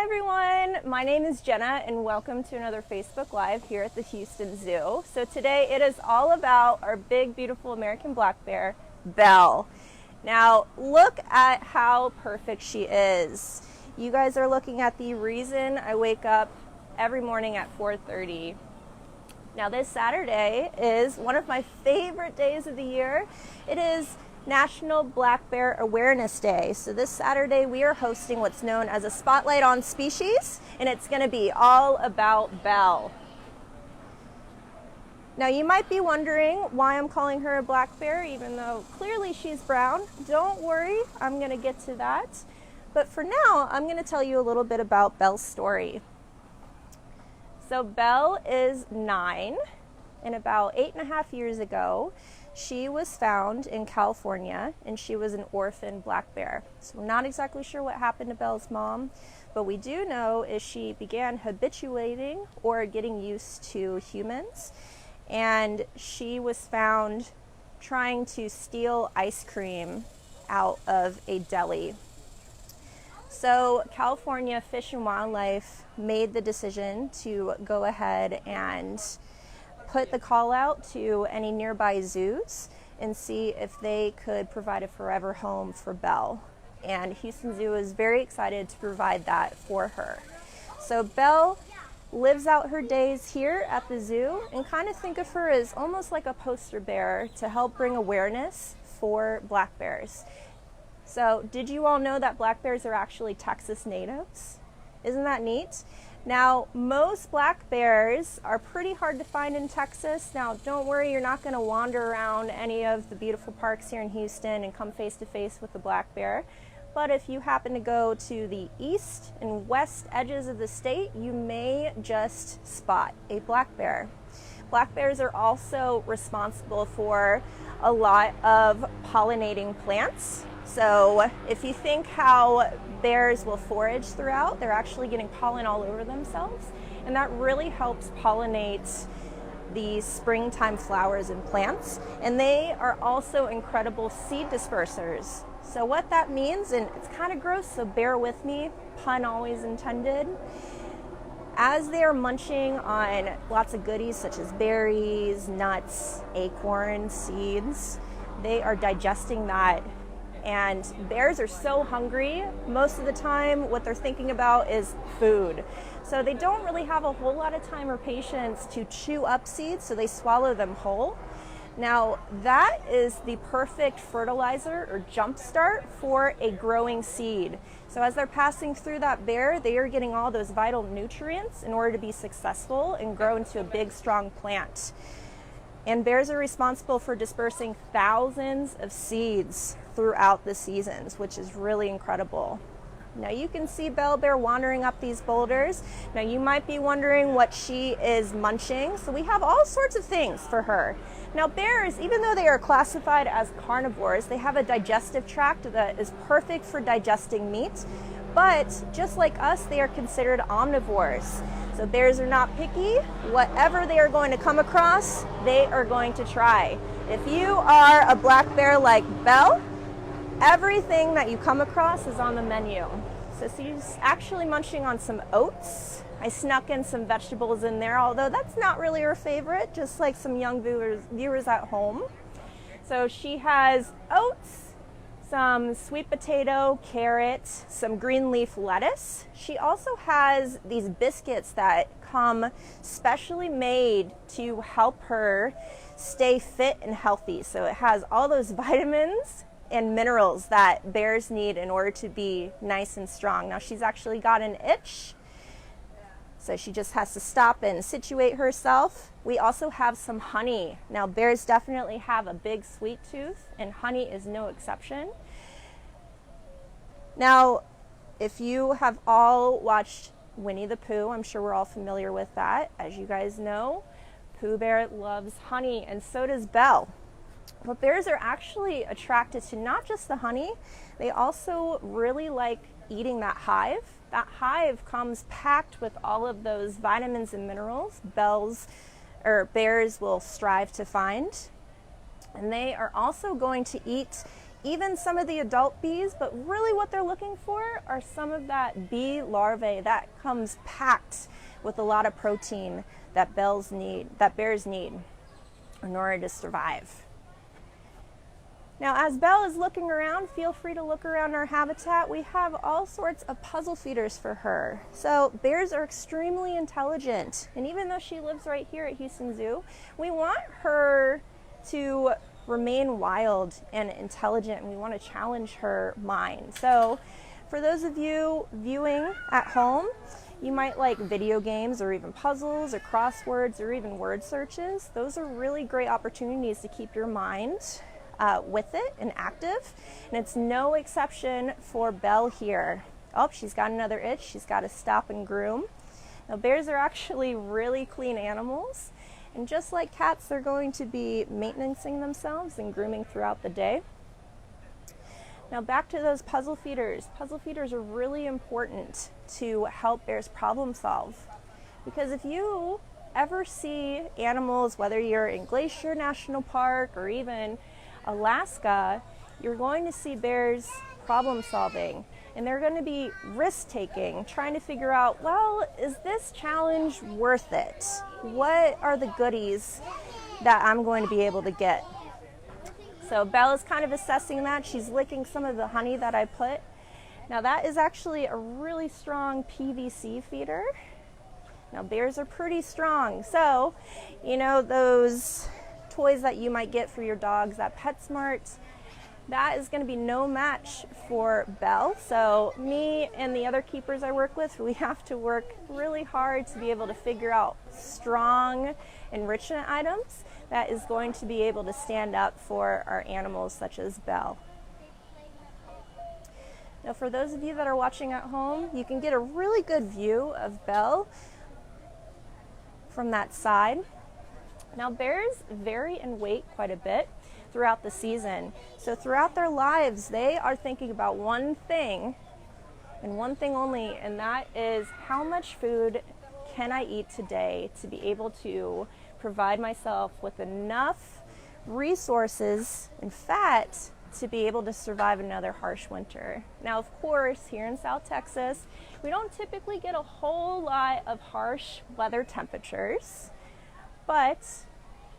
Hi everyone, my name is Jenna and welcome to another Facebook Live here at the Houston Zoo. So today it is all about our big beautiful American black bear, Belle. Now look at how perfect she is. You guys are looking at the reason I wake up every morning at 4:30. Now this Saturday is one of my favorite days of the year. It is National Black Bear Awareness Day. So this Saturday we are hosting what's known as a Spotlight on Species, and it's going to be all about Belle. Now you might be wondering why I'm calling her a black bear, even though clearly she's brown. Don't worry, I'm going to get to that. But for now, I'm going to tell you a little bit about Belle's story. So Belle is 9, and about 8.5 years ago, she was found in California, and she was an orphan black bear. So we're not exactly sure what happened to Belle's mom, but we do know is she began habituating or getting used to humans, and she was found trying to steal ice cream out of a deli. So California Fish and Wildlife made the decision to go ahead and put the call out to any nearby zoos and see if they could provide a forever home for Belle. And Houston Zoo is very excited to provide that for her. So Belle lives out her days here at the zoo, and kind of think of her as almost like a poster bearer to help bring awareness for black bears. So did you all know that black bears are actually Texas natives? Isn't that neat? Now, most black bears are pretty hard to find in Texas. Now, don't worry, you're not going to wander around any of the beautiful parks here in Houston and come face to face with the black bear. But if you happen to go to the east and west edges of the state, you may just spot a black bear. Black bears are also responsible for a lot of pollinating plants. So if you think how bears will forage throughout, they're actually getting pollen all over themselves, and that really helps pollinate the springtime flowers and plants. And they are also incredible seed dispersers. So what that means, and it's kind of gross, so bear with me, pun always intended, as they are munching on lots of goodies such as berries, nuts, acorns, seeds, they are digesting that. And bears are so hungry, most of the time what they're thinking about is food. So they don't really have a whole lot of time or patience to chew up seeds, so they swallow them whole. Now that is the perfect fertilizer or jump start for a growing seed. So as they're passing through that bear, they are getting all those vital nutrients in order to be successful and grow into a big, strong plant. And bears are responsible for dispersing thousands of seeds throughout the seasons, which is really incredible. Now you can see Belle Bear wandering up these boulders. Now you might be wondering what she is munching. So we have all sorts of things for her. Now bears, even though they are classified as carnivores, they have a digestive tract that is perfect for digesting meat. But just like us, they are considered omnivores. So bears are not picky. Whatever they are going to come across, they are going to try. If you are a black bear like Belle, everything that you come across is on the menu. So she's actually munching on some oats. I snuck in some vegetables in there, although that's not really her favorite, just like some young viewers at home. So she has oats, some sweet potato, carrot, some green leaf lettuce. She also has these biscuits that come specially made to help her stay fit and healthy. So it has all those vitamins and minerals that bears need in order to be nice and strong. Now she's actually got an itch, so she just has to stop and situate herself. We also have some honey. Now bears definitely have a big sweet tooth, and honey is no exception. Now, if you have all watched Winnie the Pooh, I'm sure we're all familiar with that. As you guys know, Pooh Bear loves honey, and so does Belle. But bears are actually attracted to not just the honey, they also really like eating that hive. That hive comes packed with all of those vitamins and minerals bears will strive to find. And they are also going to eat even some of the adult bees, but really what they're looking for are some of that bee larvae that comes packed with a lot of protein that bears need in order to survive. Now, as Belle is looking around, feel free to look around our habitat. We have all sorts of puzzle feeders for her. So bears are extremely intelligent, and even though she lives right here at Houston Zoo, we want her to remain wild and intelligent, and we want to challenge her mind. So for those of you viewing at home, you might like video games or even puzzles or crosswords or even word searches. Those are really great opportunities to keep your mind with it and active. And it's no exception for Belle here. Oh, she's got another itch. She's got to stop and groom. Now, bears are actually really clean animals. And just like cats, they're going to be maintaining themselves and grooming throughout the day. Now back to those puzzle feeders. Puzzle feeders are really important to help bears problem solve. Because if you ever see animals, whether you're in Glacier National Park or even Alaska, you're going to see bears problem solving. And they're going to be risk taking, trying to figure out, well, is this challenge worth it? What are the goodies that I'm going to be able to get? So Belle is kind of assessing that. She's licking some of the honey that I put. Now that is actually a really strong PVC feeder. Now bears are pretty strong. So, you know, those toys that you might get for your dogs at PetSmart, that is going to be no match for Belle. So me and the other keepers I work with, we have to work really hard to be able to figure out strong enrichment items that is going to be able to stand up for our animals such as Belle. Now for those of you that are watching at home, you can get a really good view of Belle from that side. Now bears vary in weight quite a bit throughout the season. So throughout their lives, they are thinking about one thing and one thing only, and that is how much food can I eat today to be able to provide myself with enough resources and fat to be able to survive another harsh winter. Now, of course, here in South Texas, we don't typically get a whole lot of harsh weather temperatures, but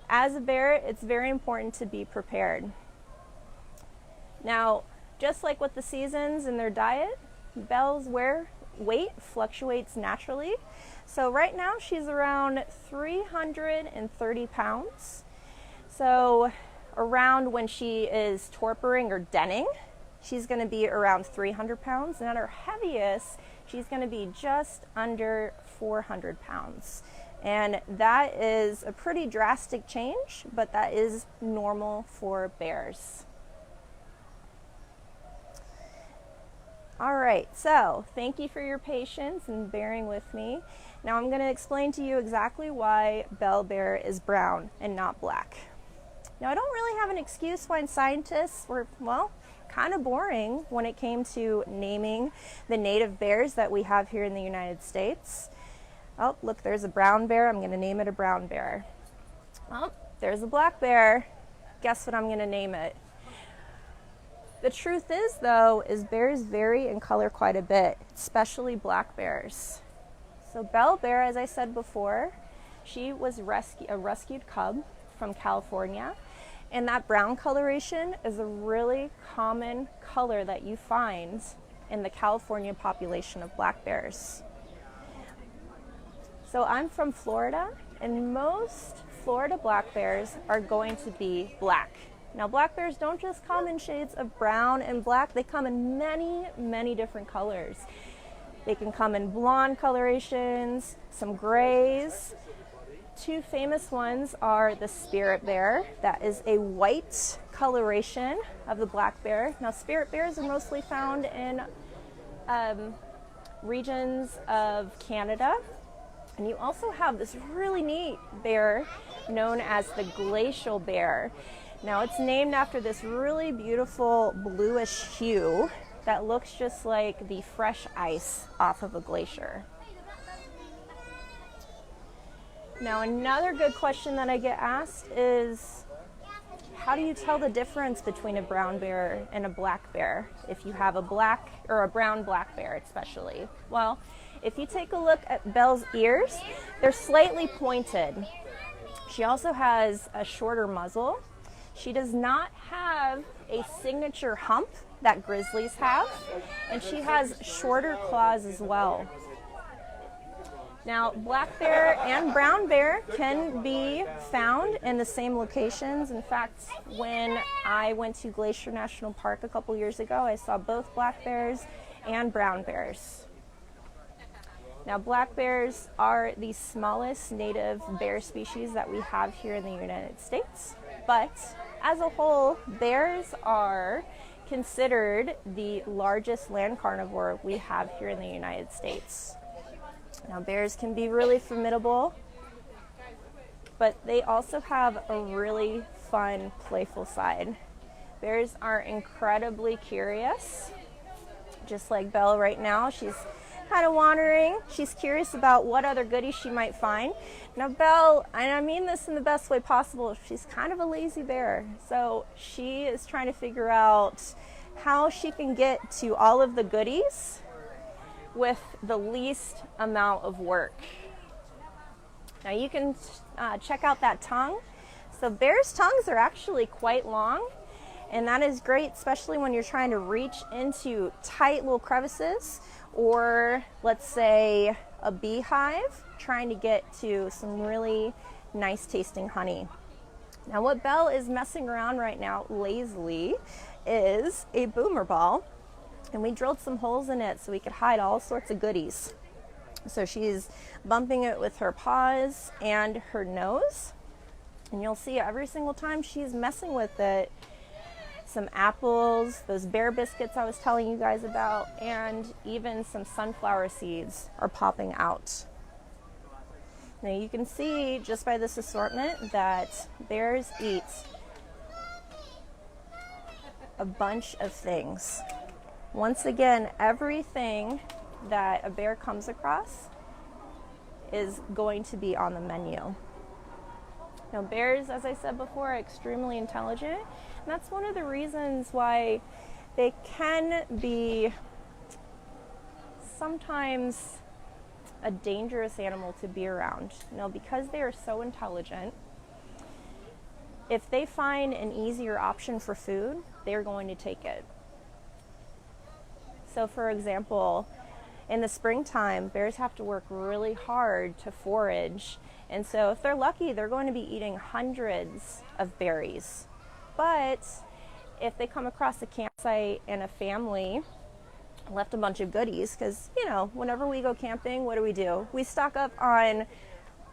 as a bear, it's very important to be prepared. Now, just like with the seasons and their diet, Belle's weight fluctuates naturally. So right now she's around 330 pounds. So around when she is torporing or denning, she's going to be around 300 pounds. And at her heaviest, she's going to be just under 400 pounds. And that is a pretty drastic change, but that is normal for bears. All right, so thank you for your patience and bearing with me. Now I'm going to explain to you exactly why Belle Bear is brown and not black. Now I don't really have an excuse why scientists were, well, kind of boring when it came to naming the native bears that we have here in the United States. Oh, look, there's a brown bear. I'm going to name it a brown bear. Oh, there's a black bear. Guess what I'm going to name it? The truth is, though, is bears vary in color quite a bit, especially black bears. So Belle Bear, as I said before, she was a rescued cub from California. And that brown coloration is a really common color that you find in the California population of black bears. So I'm from Florida, and most Florida black bears are going to be black. Now, black bears don't just come in shades of brown and black, they come in many, many different colors. They can come in blonde colorations, some grays. Two famous ones are the spirit bear, that is a white coloration of the black bear. Now, spirit bears are mostly found in regions of Canada. And you also have this really neat bear known as the glacial bear. Now it's named after this really beautiful bluish hue that looks just like the fresh ice off of a glacier. Now another good question that I get asked is, how do you tell the difference between a brown bear and a black bear if you have a black or a brown black bear especially? Well, if you take a look at Belle's ears, they're slightly pointed. She also has a shorter muzzle. She does not have a signature hump that grizzlies have, and she has shorter claws as well. Now, black bear and brown bear can be found in the same locations. In fact, when I went to Glacier National Park a couple years ago, I saw both black bears and brown bears. Now, black bears are the smallest native bear species that we have here in the United States, but as a whole, bears are considered the largest land carnivore we have here in the United States. Now, bears can be really formidable, but they also have a really fun, playful side. Bears are incredibly curious, just like Belle right now. She's kind of wandering. She's curious about what other goodies she might find. Now, Belle, and I mean this in the best way possible, she's kind of a lazy bear. So she is trying to figure out how she can get to all of the goodies with the least amount of work. Now you can check out that tongue. So bears' tongues are actually quite long, and that is great, especially when you're trying to reach into tight little crevices, or let's say a beehive, trying to get to some really nice tasting honey. Now what Belle is messing around right now lazily is a boomer ball, and we drilled some holes in it so we could hide all sorts of goodies. So she's bumping it with her paws and her nose, and you'll see every single time she's messing with it, some apples, those bear biscuits I was telling you guys about, and even some sunflower seeds are popping out. Now you can see just by this assortment that bears eat a bunch of things. Once again, everything that a bear comes across is going to be on the menu. Now, bears, as I said before, are extremely intelligent, and that's one of the reasons why they can be sometimes a dangerous animal to be around. You know, because they are so intelligent, if they find an easier option for food, they're going to take it. So for example, in the springtime, bears have to work really hard to forage. And so if they're lucky, they're going to be eating hundreds of berries. But if they come across a campsite and a family left a bunch of goodies, because, you know, whenever we go camping, what do? We stock up on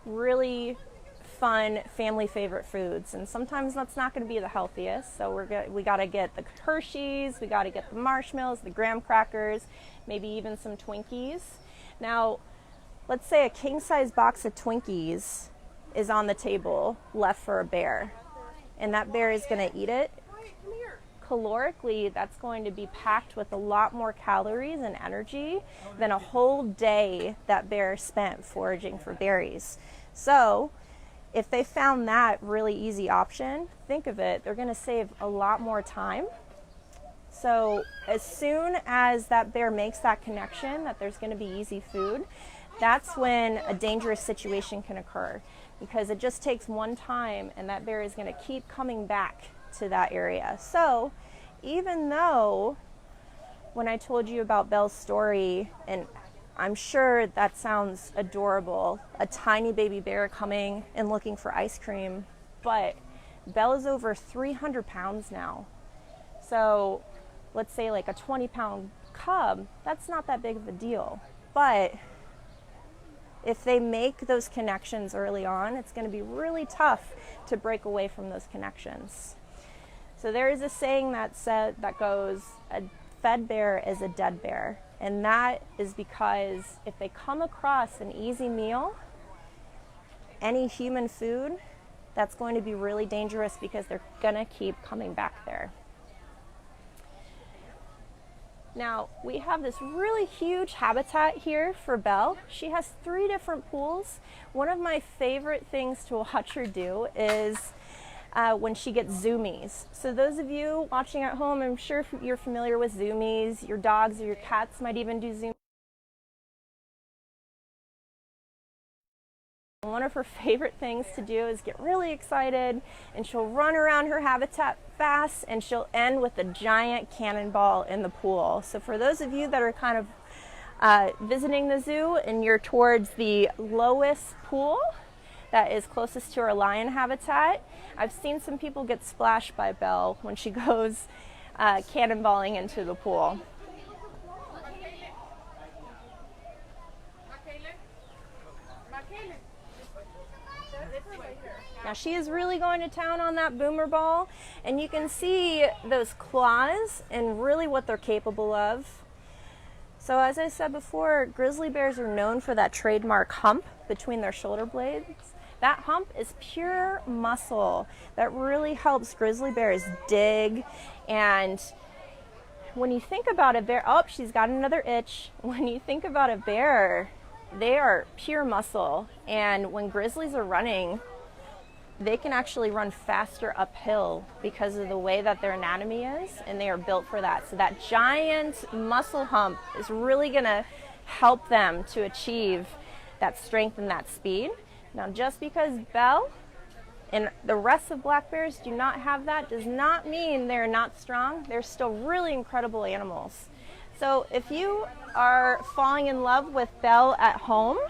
really fun family favorite foods, and sometimes that's not going to be the healthiest, so we got to get the Hershey's, we got to get the marshmallows, the graham crackers, maybe even some Twinkies. Now let's say a king-size box of Twinkies is on the table left for a bear, and that bear is going to eat it. Calorically, that's going to be packed with a lot more calories and energy than a whole day that bear spent foraging for berries. So if they found that really easy option, think of it, they're going to save a lot more time. So as soon as that bear makes that connection that there's going to be easy food, that's when a dangerous situation can occur, because it just takes one time and that bear is going to keep coming back to that area. So even though when I told you about Belle's story, and I'm sure that sounds adorable, a tiny baby bear coming and looking for ice cream, but Belle is over 300 pounds now. So let's say like a 20-pound cub, that's not that big of a deal. But if they make those connections early on, it's going to be really tough to break away from those connections. So there is a saying that goes, a fed bear is a dead bear. And that is because if they come across an easy meal, any human food, that's going to be really dangerous because they're going to keep coming back there. Now, we have this really huge habitat here for Belle. She has 3 different pools. One of my favorite things to watch her do is when she gets zoomies. So those of you watching at home, I'm sure you're familiar with zoomies. Your dogs or your cats might even do zoomies. One of her favorite things to do is get really excited, and she'll run around her habitat fast, and she'll end with a giant cannonball in the pool. So for those of you that are kind of visiting the zoo and you're towards the lowest pool that is closest to our lion habitat, I've seen some people get splashed by Belle when she goes cannonballing into the pool. Now she is really going to town on that boomer ball, and you can see those claws and really what they're capable of. So as I said before, grizzly bears are known for that trademark hump between their shoulder blades. That hump is pure muscle that really helps grizzly bears dig. And when you think about a bear, oh, she's got another itch. When you think about a bear, they are pure muscle. And when grizzlies are running, they can actually run faster uphill because of the way that their anatomy is, and they are built for that. So that giant muscle hump is really gonna help them to achieve that strength and that speed. Now, just because Belle and the rest of black bears do not have that does not mean they're not strong. They're still really incredible animals. So if you are falling in love with Belle at home,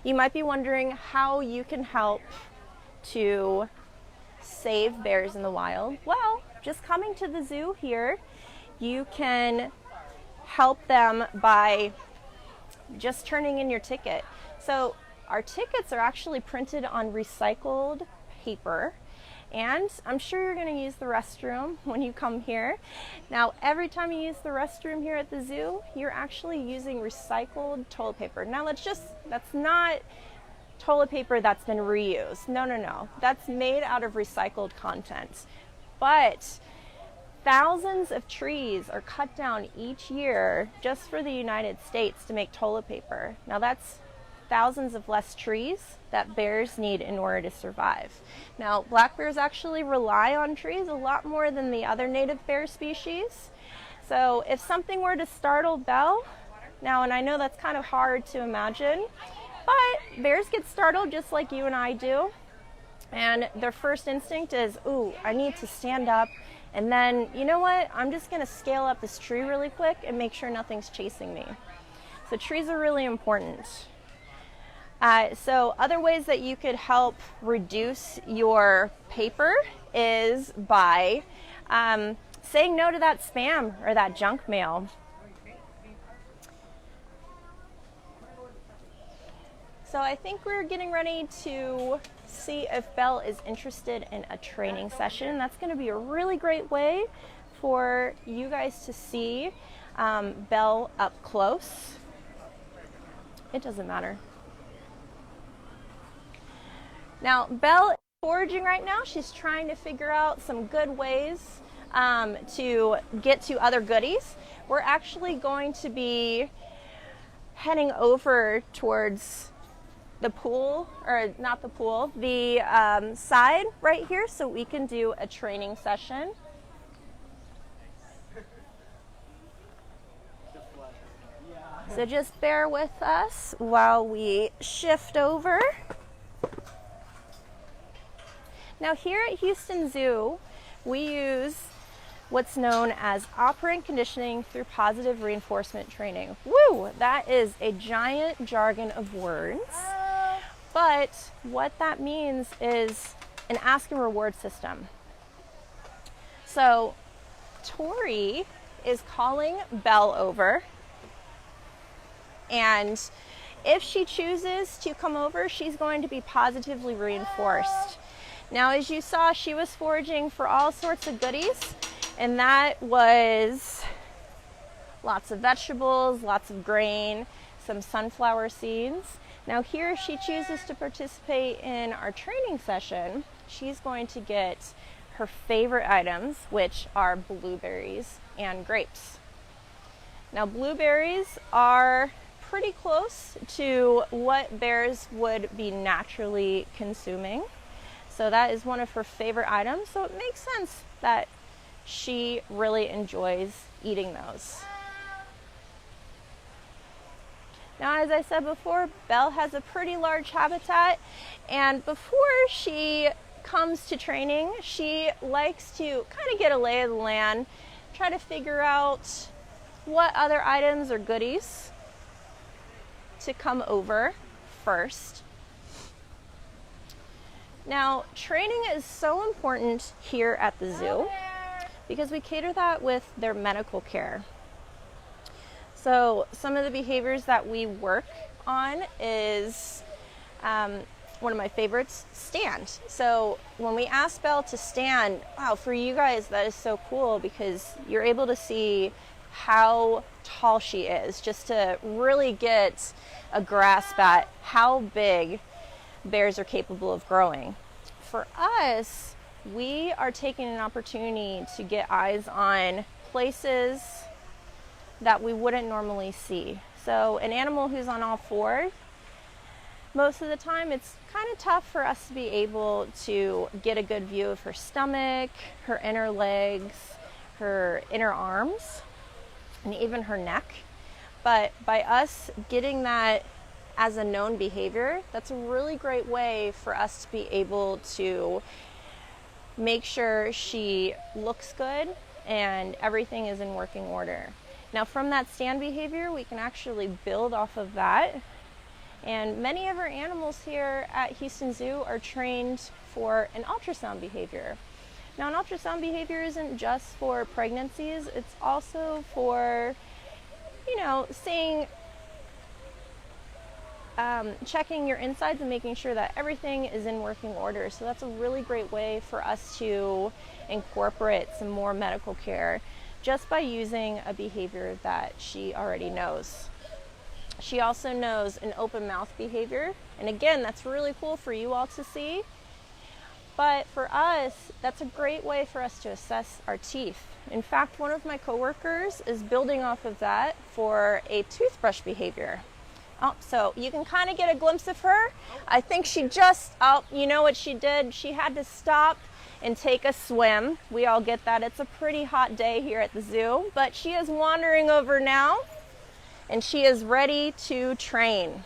you might be wondering how you can help to save bears in the wild. Well, just coming to the zoo here, you can help them by just turning in your ticket. So our tickets are actually printed on recycled paper. And I'm sure you're going to use the restroom when you come here. Now, every time you use the restroom here at the zoo, you're actually using recycled toilet paper. Now, that's not toilet paper that's been reused. No. That's made out of recycled content. But thousands of trees are cut down each year just for the United States to make toilet paper. Now, that's thousands of less trees that bears need in order to survive. Now, black bears actually rely on trees a lot more than the other native bear species. So if something were to startle Belle, now, and I know that's kind of hard to imagine, but bears get startled just like you and I do. And their first instinct is, ooh, I need to stand up. And then, you know what? I'm just going to scale up this tree really quick and make sure nothing's chasing me. So trees are really important. So other ways that you could help reduce your paper is by saying no to that spam or that junk mail. So I think we're getting ready to see if Belle is interested in a training session. That's going to be a really great way for you guys to see Belle up close. It doesn't matter. Now, Belle is foraging right now. She's trying to figure out some good ways to get to other goodies. We're actually going to be heading over towards the pool, or not the pool, the side right here so we can do a training session. So just bear with us while we shift over. Now here at Houston Zoo, we use what's known as operant conditioning through positive reinforcement training. Woo! That is a giant jargon of words. But what that means is an ask and reward system. So Tori is calling Belle over, and if she chooses to come over, she's going to be positively reinforced. Now, as you saw, she was foraging for all sorts of goodies, and that was lots of vegetables, lots of grain, some sunflower seeds. Now here, if she chooses to participate in our training session, she's going to get her favorite items, which are blueberries and grapes. Now, blueberries are pretty close to what bears would be naturally consuming. So that is one of her favorite items. So it makes sense that she really enjoys eating those. Now, as I said before, Belle has a pretty large habitat, and before she comes to training, she likes to kind of get a lay of the land, try to figure out what other items or goodies to come over first. Now, training is so important here at the zoo because we cater that with their medical care. So some of the behaviors that we work on is one of my favorites, stand. So when we ask Belle to stand, wow, for you guys, that is so cool because you're able to see how tall she is, just to really get a grasp at how big bears are capable of growing. For us, we are taking an opportunity to get eyes on places that we wouldn't normally see. So an animal who's on all fours, most of the time it's kind of tough for us to be able to get a good view of her stomach, her inner legs, her inner arms, and even her neck. But by us getting that as a known behavior, that's a really great way for us to be able to make sure she looks good and everything is in working order. Now, from that stand behavior, we can actually build off of that. And many of our animals here at Houston Zoo are trained for an ultrasound behavior. Now, an ultrasound behavior isn't just for pregnancies, it's also for, seeing, checking your insides and making sure that everything is in working order. So that's a really great way for us to incorporate some more medical care just by using a behavior that she already knows. She also knows an open mouth behavior. And again, that's really cool for you all to see. But for us, that's a great way for us to assess our teeth. In fact, one of my coworkers is building off of that for a toothbrush behavior. Oh, so you can kind of get a glimpse of her. I think she just, you know what she did? She had to stop and take a swim. We all get that. It's a pretty hot day here at the zoo, but she is wandering over now and she is ready to train.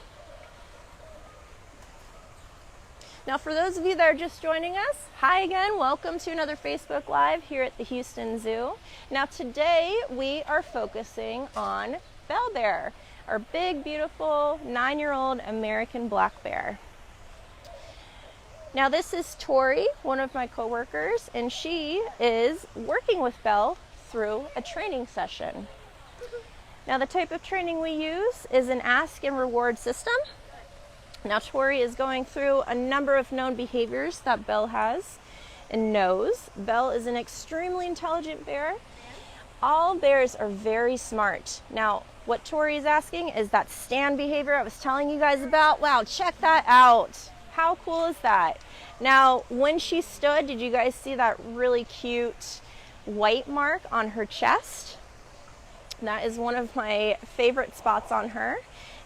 Now, for those of you that are just joining us, hi again, welcome to another Facebook Live here at the Houston Zoo. Now, today we are focusing on Belle Bear, our big, beautiful 9-year-old American black bear. Now, this is Tori, one of my coworkers, and she is working with Belle through a training session. Now, the type of training we use is an ask and reward system. Now, Tori is going through a number of known behaviors that Belle has and knows. Belle is an extremely intelligent bear. All bears are very smart. Now, what Tori is asking is that stand behavior I was telling you guys about. Wow, check that out. How cool is that? Now, when she stood, did you guys see that really cute white mark on her chest? That is one of my favorite spots on her.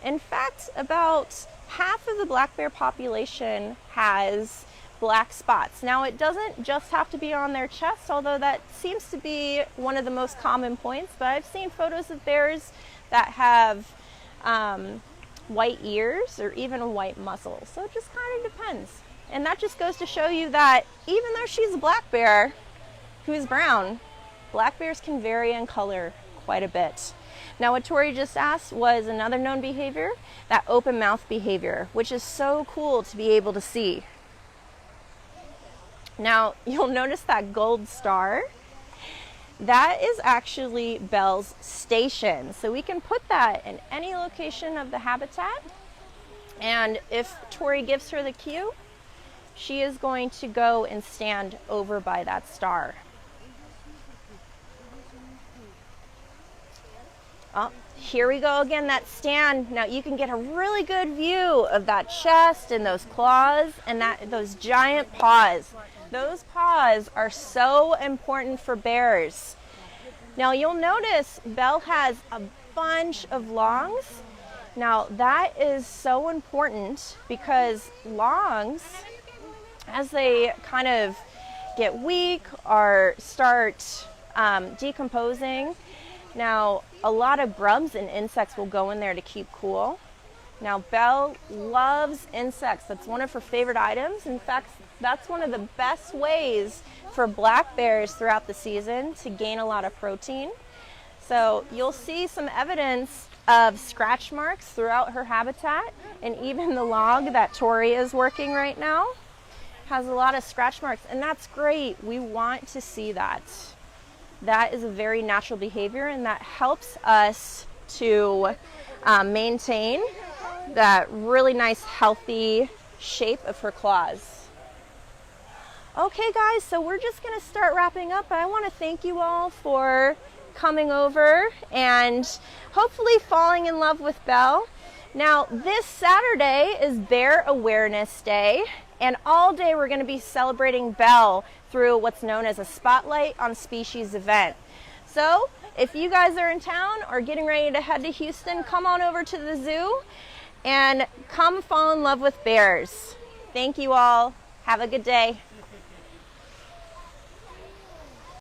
In fact, about half of the black bear population has black spots. Now, it doesn't just have to be on their chest, although that seems to be one of the most common points, but I've seen photos of bears that have white ears or even white muzzle. So it just kind of depends. And that just goes to show you that even though she's a black bear who's brown, black bears can vary in color quite a bit. Now, what Tori just asked was another known behavior, that open mouth behavior, which is so cool to be able to see. Now, you'll notice that gold star. That is actually Belle's station. So we can put that in any location of the habitat. And if Tori gives her the cue, she is going to go and stand over by that star. Oh, here we go again, that stand. Now you can get a really good view of that chest and those claws and those giant paws. Those paws are so important for bears. Now you'll notice Belle has a bunch of longs. Now that is so important because longs, as they kind of get weak or start decomposing, now a lot of grubs and insects will go in there to keep cool. Now Belle loves insects. That's one of her favorite items. In fact, that's one of the best ways for black bears throughout the season to gain a lot of protein. So you'll see some evidence of scratch marks throughout her habitat, and even the log that Tori is working right now has a lot of scratch marks, and that's great. We want to see that. That is a very natural behavior, and that helps us to maintain that really nice healthy shape of her claws. Okay guys, so we're just going to start wrapping up, but I want to thank you all for coming over and hopefully falling in love with Belle. Now this Saturday is Bear Awareness Day, and all day we're going to be celebrating Belle through what's known as a Spotlight on Species event. So if you guys are in town or getting ready to head to Houston, come on over to the zoo and come fall in love with bears. Thank you all. Have a good day.